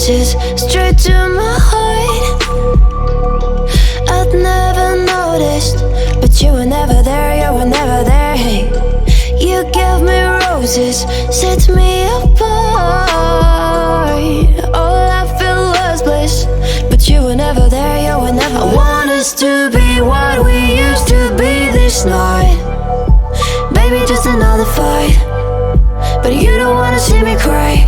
promises straight to my heart. I'd never noticed, but you were never there, you were never there. Hey, you gave me roses, set me apart. All I felt was bliss, but you were never there, you were never there. I want us to be what we used to be this night. Baby, just another fight, but you don't wanna see me cry.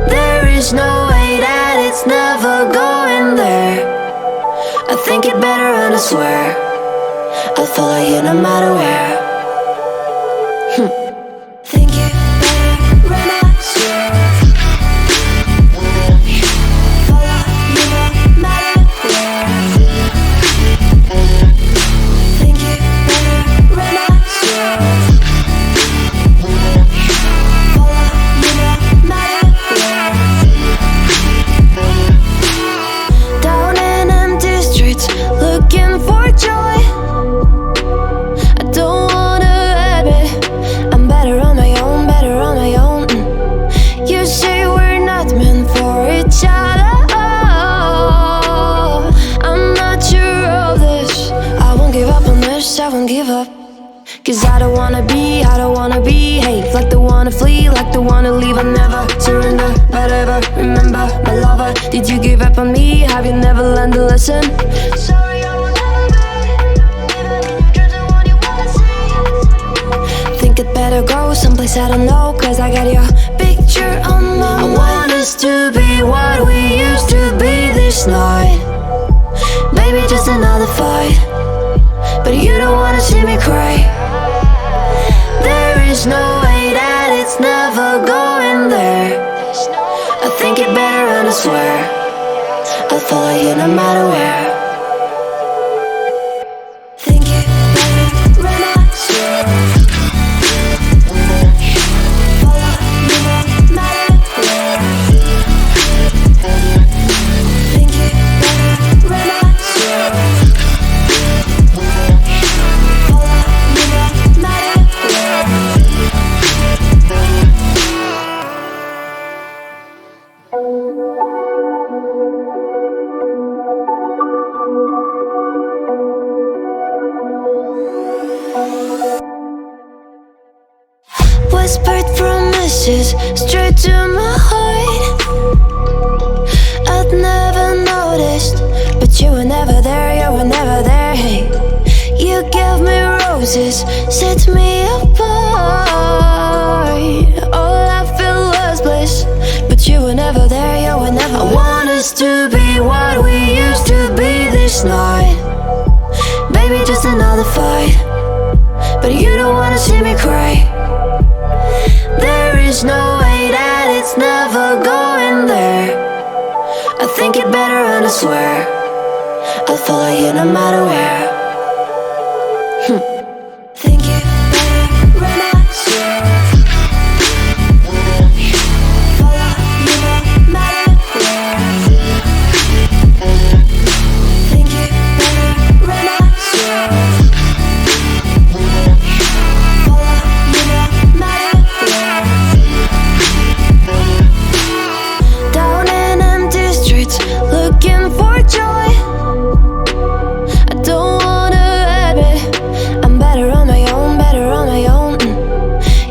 There is no way that it's never going there. I think it better and I swear I'll follow you no matter where. Think it better and I swear follow you no matter where. Think it better and I swear follow you no matter where. Down in empty streets, looking for joy. I don't wanna admit I'm better on my own, better on my own. You say we're not meant for each other. I'm not sure of this. I won't give up on this, I won't give up. Cause I don't wanna be, hey, like the one to flee, like the one to leave. I never surrender, but ever remember my lover. Did you give up on me? Have you never learned a lesson? Sorry, I will never be, even if your dreams are one you wanna see. Think it better go someplace I don't know, cause I got your picture on my mind. I want us to be what we used to be this night. Baby, just another fight, but you don't wanna see me cry. There is no way that it's never going there. I think it better and I swear I'll follow you no matter where. Think it better and I swear follow you no matter where. Think it better and I swear follow you no matter where. Whispered promises straight to my heart. I'd never noticed, but you were never there, you were never there. Hey, you gave me roses, set me apart. All I felt was bliss, but you were never there, you were never there. I want us to be what we used to be this night. Baby, just another fight, but you don't wanna see me cry. There is no way that it's never going there. I think it better and I swear I'll follow you no matter where. Think it better and I swear follow you no matter where. Think it better and I swear follow you no matter where. Down in empty streets, looking for joy. I don't wanna admit I'm better on my own, better on my own.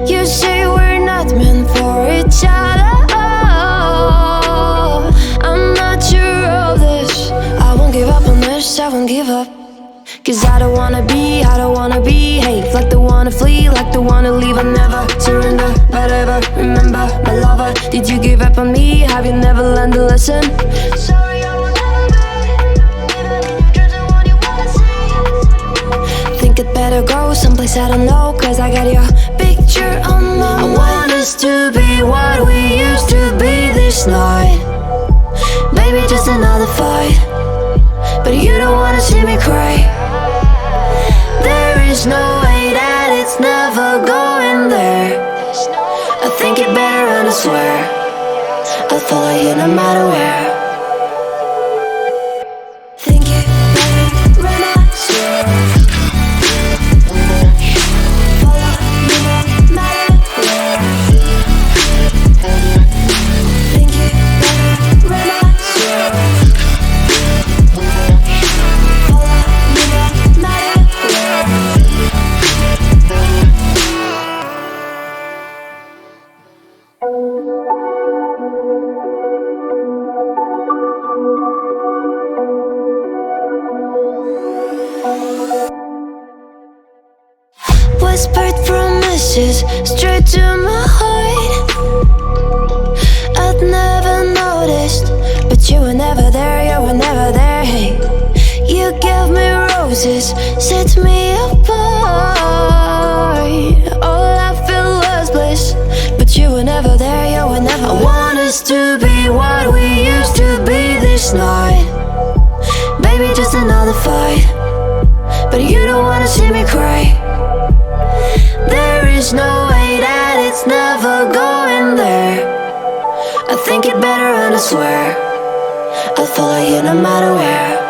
You say we're not meant for each other. I'm not sure of this. I won't give up on this, I won't give up. Cause I don't wanna be, hey, like the one to flee, like the one to leave. I never surrender, but ever remember my lover. Did you give up on me? Have you never learned a lesson? Sorry, I will never be, even if your dreams are one you wanna see. Think it better go someplace I don't know, cause I got your picture on my mind. I want us to be what we used to be this night. Baby, just another fight, but you don't wanna see me cry. There is no way that it's never going there. I think it better and I swear I'll follow you no matter where. Think it better and I swear follow you no matter where. Think it better roses straight to my heart. I'd never noticed, but you were never there, you were never there. Hey, you gave me roses, set me apart. All I felt was bliss, but you were never there, you were never there. I want us to be what we used to be this night. Baby, just another fight, but you don't wanna see me cry. There is no way that it's never going there. I think it better and I swear I'll follow you no matter where.